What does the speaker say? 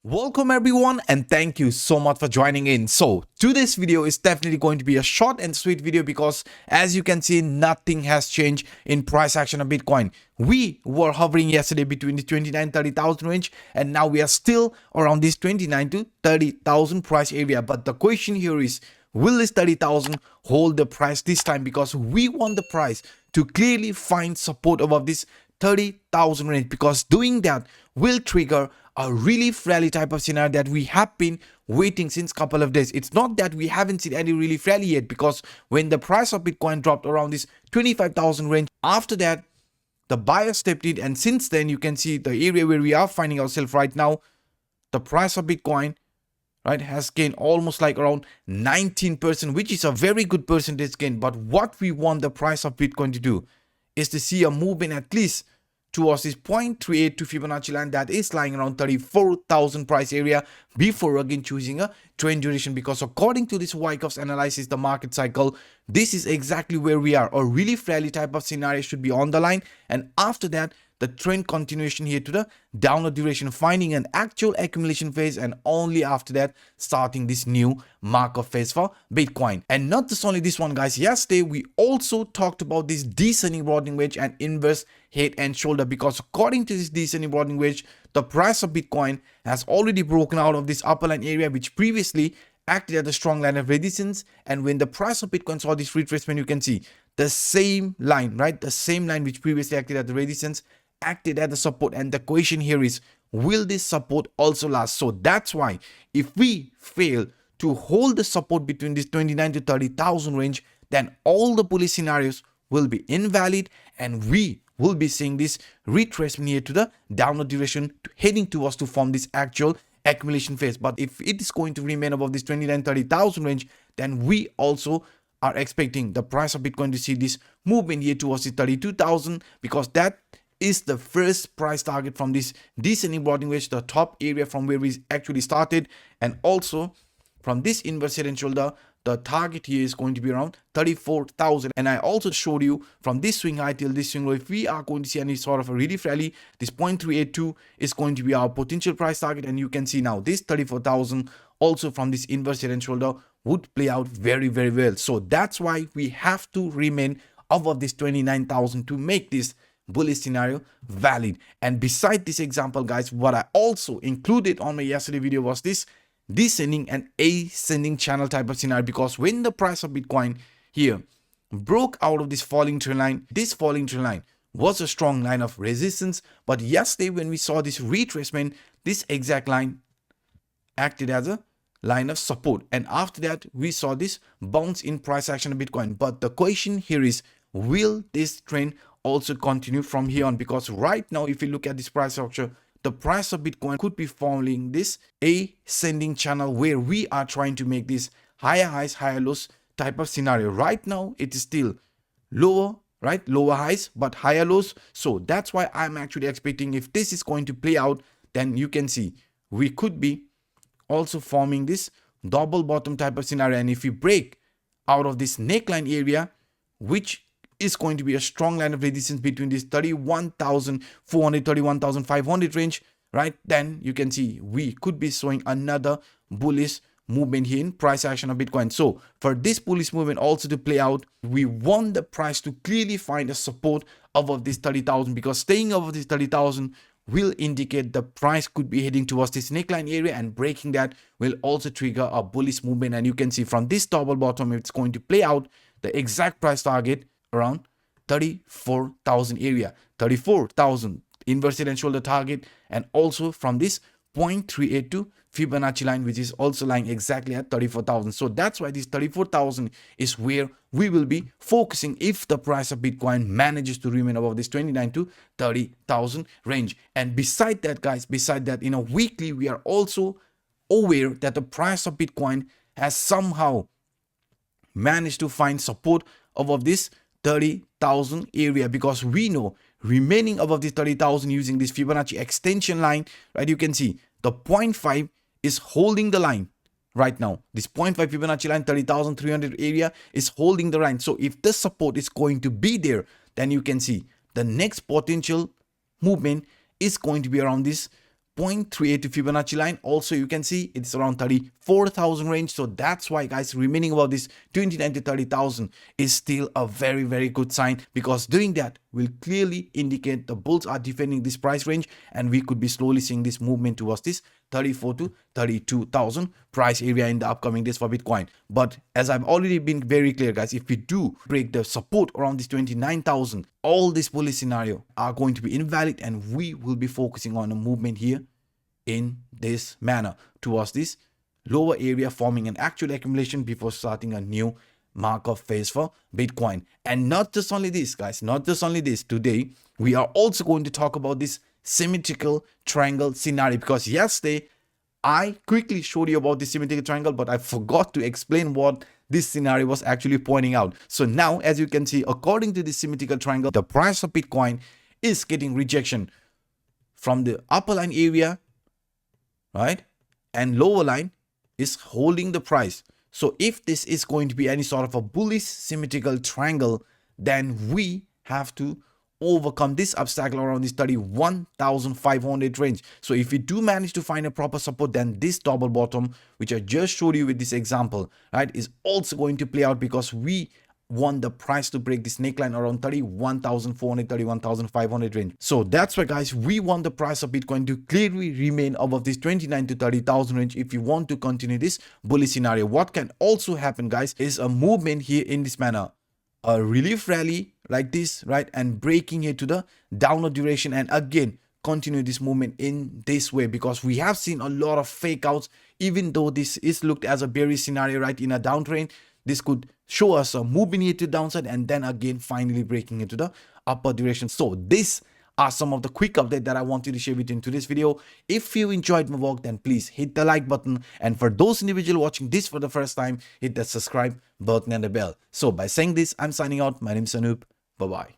Welcome everyone and thank you so much for joining in. So today's video is definitely going to be a short and sweet video because as you can see, nothing has changed in price action of Bitcoin. We were hovering yesterday between the 29,000-30,000 range and now we are still around this 29 to 30,000 price area. But the question here is, will this 30,000 hold the price this time? Because we want the price to clearly find support above this 30,000 range, because doing that will trigger a really rally type of scenario that we have been waiting since couple of days. It's not that we haven't seen any really rally yet, because when the price of Bitcoin dropped around this 25,000 range, after that the buyer stepped in, and since then you can see the area where we are finding ourselves right now, the price of Bitcoin has gained almost like around 19%, which is a very good percentage gain. But what we want the price of Bitcoin to do is to see a movement at least towards this 0.38 to Fibonacci line that is lying around 34,000 price area before again choosing a trend duration, because according to this Wyckoff's analysis, the market cycle, this is exactly where we are. A really rally type of scenario should be on the line, and after that the trend continuation here to the downward duration, finding an actual accumulation phase, and only after that starting this new markup phase for Bitcoin. And not just only this one, guys, yesterday we also talked about this descending broadening wedge and inverse head and shoulder, because according to this descending broadening wedge, the price of Bitcoin has already broken out of this upper line area, which previously acted as a strong line of resistance. And when the price of Bitcoin saw this retracement, you can see the same line, the same line which previously acted as the resistance acted as the support. And the question here is, will this support also last? So that's why if we fail to hold the support between this 29 to 30,000 range, then all the bullish scenarios will be invalid and we will be seeing this retracement here to the downward direction, heading towards to form this actual accumulation phase. But if it is going to remain above this 29,000-30,000 range, then we also are expecting the price of Bitcoin to see this movement here towards the 32,000, because that is the first price target from this descending broadening wedge, the top area from where we actually started. And also from this inverse head and shoulder, the target here is going to be around 34,000. And I also showed you from this swing high till this swing low, if we are going to see any sort of a really rally, this 0.382 is going to be our potential price target. And you can see now this 34,000 also from this inverse head and shoulder would play out very well. So that's why we have to remain above this 29,000 to make this bullish scenario valid. And beside this example, guys, what I also included on my yesterday video was this descending and ascending channel type of scenario, because when the price of Bitcoin here broke out of this falling trend line, this falling trend line was a strong line of resistance. But yesterday when we saw this retracement, this exact line acted as a line of support, and after that we saw this bounce in price action of Bitcoin. But the question here is, will this trend also continue from here on? Because right now if you look at this price structure, the price of Bitcoin could be forming this ascending channel where we are trying to make this higher highs, higher lows type of scenario. Right now it is still lower, lower highs but higher lows. So that's why I'm actually expecting, if this is going to play out, then you can see we could be also forming this double bottom type of scenario. And if we break out of this neckline area, which is going to be a strong line of resistance between this 31,400 31,500 range, then you can see we could be showing another bullish movement here in price action of Bitcoin. So for this bullish movement also to play out, we want the price to clearly find a support above this 30,000, because staying above this 30,000 will indicate the price could be heading towards this neckline area, and breaking that will also trigger a bullish movement. And you can see from this double bottom, it's going to play out the exact price target around 34,000 area, 34,000 inverse head and shoulder target, and also from this 0.382 Fibonacci line, which is also lying exactly at 34,000. So that's why this 34,000 is where we will be focusing if the price of Bitcoin manages to remain above this 29 to 30,000 range. And beside that, guys, in a weekly, we are also aware that the price of Bitcoin has somehow managed to find support above this 30,000 area, because we know remaining above this 30,000 using this Fibonacci extension line, you can see the 0.5 is holding the line right now. This 0.5 Fibonacci line, 30,300 area is holding the line. So if this support is going to be there, then you can see the next potential movement is going to be around this 0.382 Fibonacci line. Also, you can see it's around 34,000 range. So that's why, guys, remaining about this 29 to 30,000 is still a very, very good sign, because doing that will clearly indicate the bulls are defending this price range, and we could be slowly seeing this movement towards this 34 to 32,000 price area in the upcoming days for Bitcoin. But as I've already been very clear, guys, if we do break the support around this 29,000, all this bullish scenario are going to be invalid, and we will be focusing on a movement here in this manner towards this lower area, forming an actual accumulation before starting a new markup phase for Bitcoin. And not just only this, guys, not just only this, today we are also going to talk about this symmetrical triangle scenario, because yesterday I quickly showed you about the symmetrical triangle, but I forgot to explain what this scenario was actually pointing out. So now, as you can see, according to the symmetrical triangle, the price of Bitcoin is getting rejection from the upper line area, right? And lower line is holding the price. So if this is going to be any sort of a bullish symmetrical triangle, then we have to overcome this obstacle around this 31,500 range. So if we do manage to find a proper support, then this double bottom, which I just showed you with this example, right, is also going to play out, because we want the price to break this neckline around 31,400, 31,500 range. So that's why, guys, we want the price of Bitcoin to clearly remain above this 29 to 30,000 range if you want to continue this bullish scenario. What can also happen, guys, is a movement here in this manner, a relief rally like this, right, and breaking here to the downward direction, and again continue this movement in this way, because we have seen a lot of fake outs. Even though this is looked as a bearish scenario, right, in a downtrend, this could show us a movement here to downside, and then again finally breaking into the upper direction. So these are some of the quick updates that I wanted to share with you in today's video. If you enjoyed my work, then please hit the like button, and for those individuals watching this for the first time, hit the subscribe button and the bell. So by saying this, I'm signing out. My name is Anup. Bye bye.